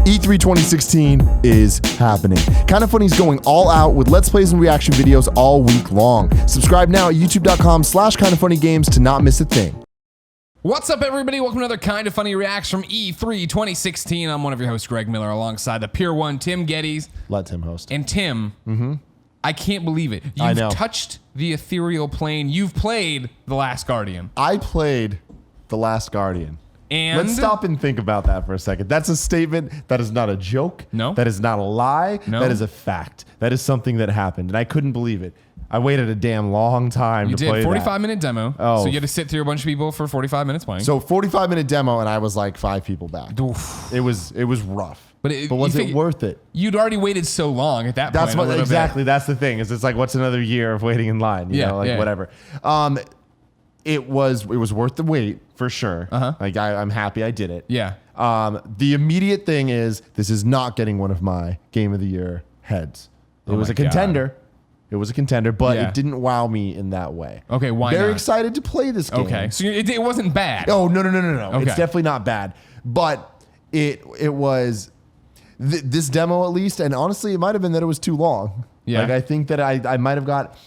E3 2016 is happening. Kinda Funny's going all out with Let's Plays and reaction videos all week long. Subscribe now at youtube.com/kindafunnygames to not miss a thing. What's up, everybody? Welcome to another Kinda Funny reaction from E3 2016. I'm one of your hosts, Greg Miller, alongside the Pure One, Tim Geddes. Let Tim host. And Tim, I can't believe it. I know. You've touched the ethereal plane. You've played The Last Guardian. I played The Last Guardian. And let's stop and think about that for a second. That's a statement. That is not a joke. No. That is not a lie. No. That is a fact. That is something that happened, and I couldn't believe it. I waited a damn long time to play that. You did 45-minute demo. Oh. So you had to sit through a bunch of people for 45 minutes playing. So 45-minute demo, and I was like 5 people back. Oof. It was rough. But was it worth it? You'd already waited so long at that That's point. what exactly. That's the thing. Is it's like, what's another year of waiting in line? You know, like whatever. It was worth the wait for sure. Like I'm happy I did it. Yeah. The immediate thing is this is not getting one of my Game of the Year heads. It was a contender. God. It was a contender, but it didn't wow me in that way. Okay, why not? Very excited to play this game. Okay, so it wasn't bad. Oh, no. Okay. It's definitely not bad. But it was this demo at least, and honestly, it might have been that it was too long. Yeah. Like I think that I might have got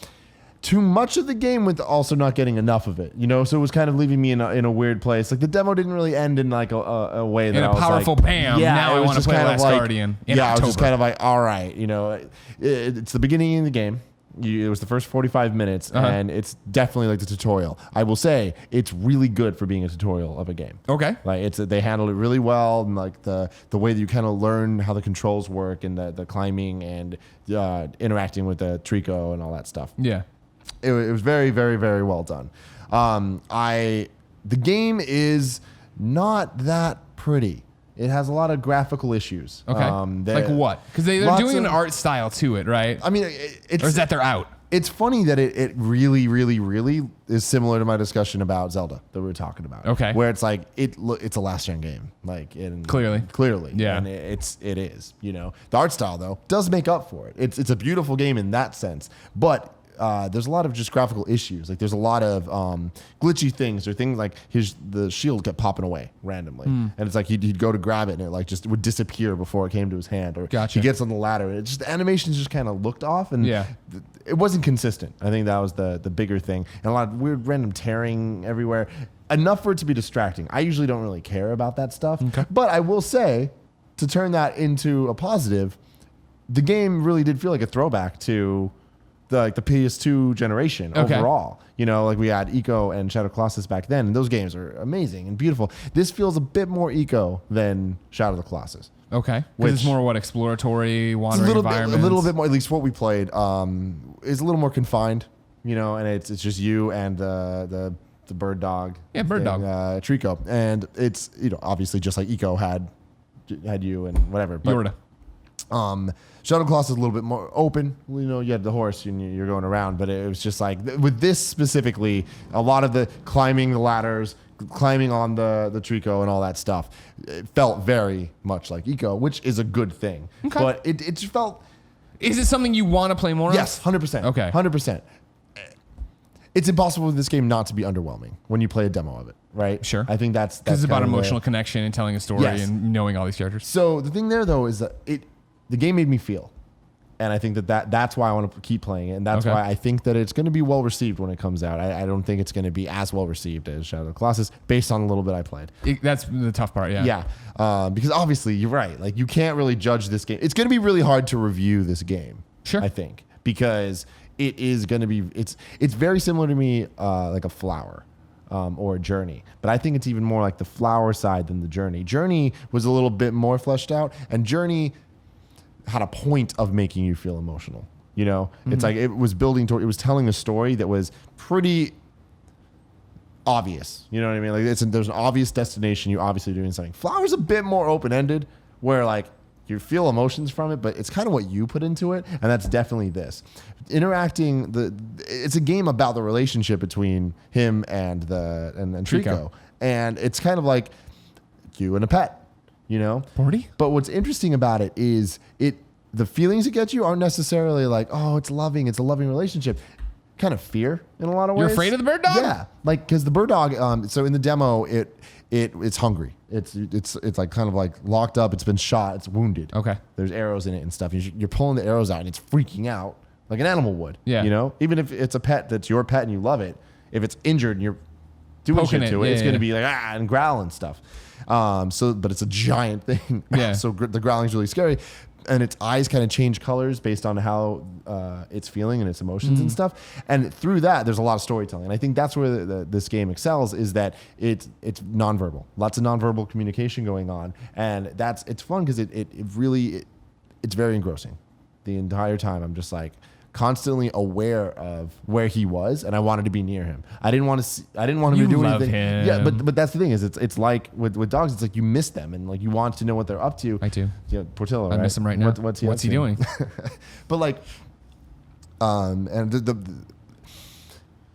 too much of the game with also not getting enough of it, you know. So it was kind of leaving me in a weird place. Like the demo didn't really end in like a way that in I was powerful like, bam. Yeah, now I want to play Last Guardian. In I was October. just kind of like, all right, you know, it's the beginning of the game. It was the first 45 minutes, and it's definitely like the tutorial. I will say it's really good for being a tutorial of a game. Okay, like they handled it really well, and like the way that you kind of learn how the controls work and the climbing and interacting with the Trico and all that stuff. Yeah. It was very, very, very well done. The game is not that pretty. It has a lot of graphical issues. Okay, like what? Because they're doing an art style to it, right? I mean, or is that they're out? It's funny that it really, really, really is similar to my discussion about Zelda that we were talking about. Okay, where it's like it's a last gen game, like clearly, yeah, and it is. You know, the art style though does make up for it. It's a beautiful game in that sense, but there's a lot of just graphical issues. Like there's a lot of glitchy things, or things like the shield kept popping away randomly, and it's like he'd go to grab it and it like just would disappear before it came to his hand, or he gets on the ladder. It just the animations just kind of looked off, and it wasn't consistent. I think that was the bigger thing, and a lot of weird random tearing everywhere. Enough for it to be distracting. I usually don't really care about that stuff, but I will say, to turn that into a positive, the game really did feel like a throwback to the PS2 generation overall. You know, like we had Eco and Shadow Colossus back then, and those games are amazing and beautiful. This feels a bit more Eco than Shadow of the Colossus. Okay, because it's more exploratory, wandering environments. A little bit more, at least what we played, is a little more confined. You know, and it's just you and the bird dog. Yeah, bird dog. Trico, and it's obviously just like Eco had you and whatever. But, Yorda. Shadow Colossus is a little bit more open. You know, you had the horse and you're going around, but it was just like with this specifically, a lot of the climbing the ladders, climbing on the Trico and all that stuff, it felt very much like Eco, which is a good thing. Okay. But it just felt. Is it something you want to play more? Yes, 100%. Okay, 100%. It's impossible for this game not to be underwhelming when you play a demo of it, right? Sure. I think that's because it's about emotional connection and telling a story and knowing all these characters. So the thing there though is that the game made me feel, and I think that's why I want to keep playing it, and that's why I think that it's going to be well received when it comes out. I don't think it's going to be as well received as Shadow of the Colossus based on a little bit I played. That's the tough part, yeah. Yeah, because obviously you're right. Like you can't really judge this game. It's going to be really hard to review this game. Sure, I think because it is going to be. It's very similar to me, like a Flower. Or a Journey, but I think it's even more like the Flower side than the Journey. Journey was a little bit more fleshed out, and Journey had a point of making you feel emotional. You know, it's like it was building toward. It was telling a story that was pretty obvious. You know what I mean? Like there's an obvious destination. You're obviously doing something. Flower's a bit more open ended, where like you feel emotions from it, but it's kind of what you put into it, and that's definitely this. It's a game about the relationship between him and Trico, and it's kind of like you and a pet, you know. 40. But what's interesting about it is the feelings it gets you aren't necessarily like, oh, it's a loving relationship. Kind of fear in a lot of ways. You're afraid of the bird dog? Yeah, like because the bird dog. So in the demo, it's hungry. It's like kind of like locked up. It's been shot. It's wounded. Okay. There's arrows in it and stuff. You're pulling the arrows out and it's freaking out like an animal would. Yeah. You know, even if it's a pet that's your pet and you love it, if it's injured and you're doing Poking shit to it, yeah, it's going to be like and growl and stuff. But it's a giant thing. Yeah. So the growling's really scary. And its eyes kind of change colors based on how it's feeling and its emotions and stuff. And through that, there's a lot of storytelling. And I think that's where this game excels, is that it's nonverbal. Lots of nonverbal communication going on. And it's fun because it's very engrossing. The entire time I'm just like constantly aware of where he was, and I wanted to be near him. I didn't want him to do anything. Him. Yeah, but that's the thing, is it's like with dogs, it's like you miss them and like you want to know what they're up to. I do. Yeah, Portillo, right? I miss him right now. What's he doing? But like, and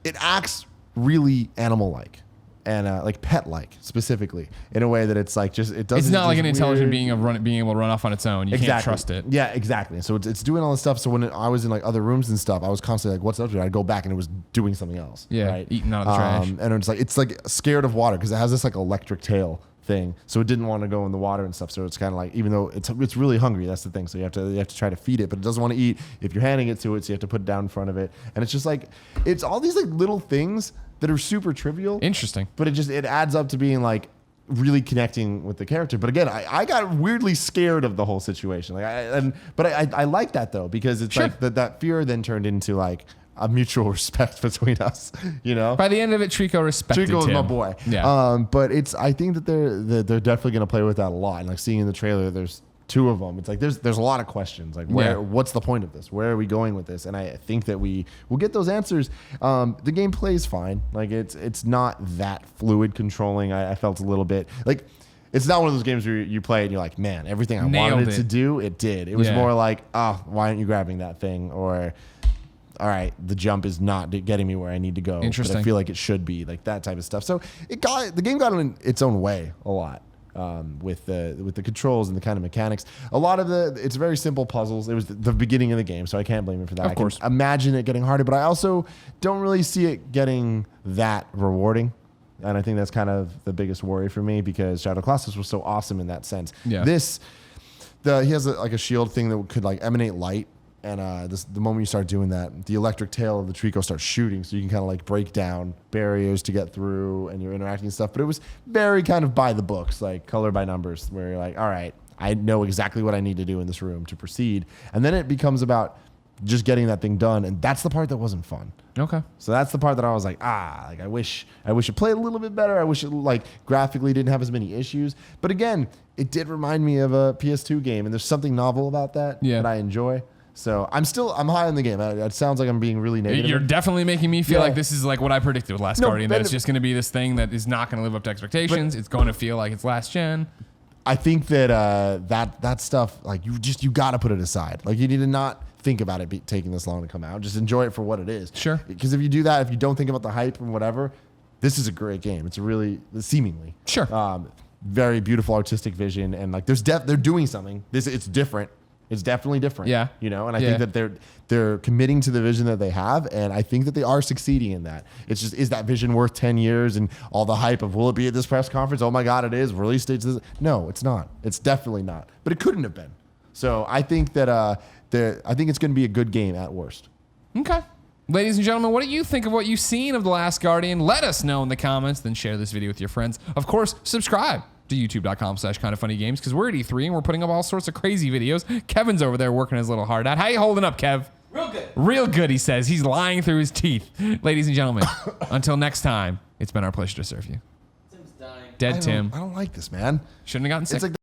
it acts really animal-like. And like pet-like specifically, in a way that it's like just it doesn't. It's not like an intelligent being being able to run off on its own. You can't trust it. Yeah, exactly. So it's doing all this stuff. So when I was in like other rooms and stuff, I was constantly like, "What's up?" I'd go back and it was doing something else. Yeah, right? Eating out of the trash. And it's like scared of water because it has this like electric tail thing. So it didn't want to go in the water and stuff. So it's kind of like, even though it's really hungry, that's the thing. So you have to try to feed it, but it doesn't want to eat if you're handing it to it. So you have to put it down in front of it. And it's just like it's all these like little things that are super trivial. Interesting. But it adds up to being like really connecting with the character. But again, I got weirdly scared of the whole situation. But I like that though, because it's like that fear then turned into like a mutual respect between us, you know? By the end of it, Trico respected Trico was him. my boy. Yeah. But I think that they're definitely going to play with that a lot. And like seeing in the trailer, there's 2 of them. It's like there's a lot of questions. Like what's the point of this? Where are we going with this? And I think that we will get those answers. The gameplay is fine. Like it's not that fluid controlling. I felt a little bit like it's not one of those games where you play and you're like, man, everything I wanted it to do, it did. It was more like, oh, why aren't you grabbing that thing? Or all right, the jump is not getting me where I need to go. Interesting. But I feel like it should be, like that type of stuff. So the game got in its own way a lot. With the controls and the kind of mechanics, a lot of it's very simple puzzles. It was the beginning of the game, so I can't blame it for that. Of course. I can imagine it getting harder, but I also don't really see it getting that rewarding. And I think that's kind of the biggest worry for me, because Shadow Colossus was so awesome in that sense. Yeah. He has like a shield thing that could like emanate light. And the moment you start doing that, the electric tail of the Trico starts shooting, so you can kind of like break down barriers to get through, and you're interacting and stuff. But it was very kind of by the books, like color by numbers, where you're like, all right, I know exactly what I need to do in this room to proceed. And then it becomes about just getting that thing done, and that's the part that wasn't fun. Okay. So that's the part that I was like, I wish it played a little bit better. I wish it like graphically didn't have as many issues. But again, it did remind me of a PS2 game, and there's something novel about that that I enjoy. So I'm high on the game. It sounds like I'm being really negative. You're definitely making me feel like this is like what I predicted with Last Guardian, that it's just going to be this thing that is not going to live up to expectations. It's going to feel like it's last gen. I think that that stuff, like you got to put it aside. Like you need to not think about it taking this long to come out. Just enjoy it for what it is. Sure. Because if you do that, if you don't think about the hype and whatever, this is a great game. It's seemingly very beautiful artistic vision, and like they're doing something. It's different. It's definitely different. Yeah. You know, and I think that they're committing to the vision that they have, and I think that they are succeeding in that. It's just, is that vision worth 10 years and all the hype of, will it be at this press conference? Oh my God, it is. Release dates. No, it's not. It's definitely not. But it couldn't have been. So I think that I think it's going to be a good game at worst. Okay. Ladies and gentlemen, what do you think of what you've seen of The Last Guardian? Let us know in the comments, then share this video with your friends. Of course, subscribe to youtube.com/kindoffunnygames, because we're at E3 and we're putting up all sorts of crazy videos. Kevin's over there working his little heart out. How you holding up, Kev? Real good. Real good, he says. He's lying through his teeth. Ladies and gentlemen, until next time, it's been our pleasure to serve you. Tim's dying. Dead Tim. I don't like this, man. Shouldn't have gotten sick. It's like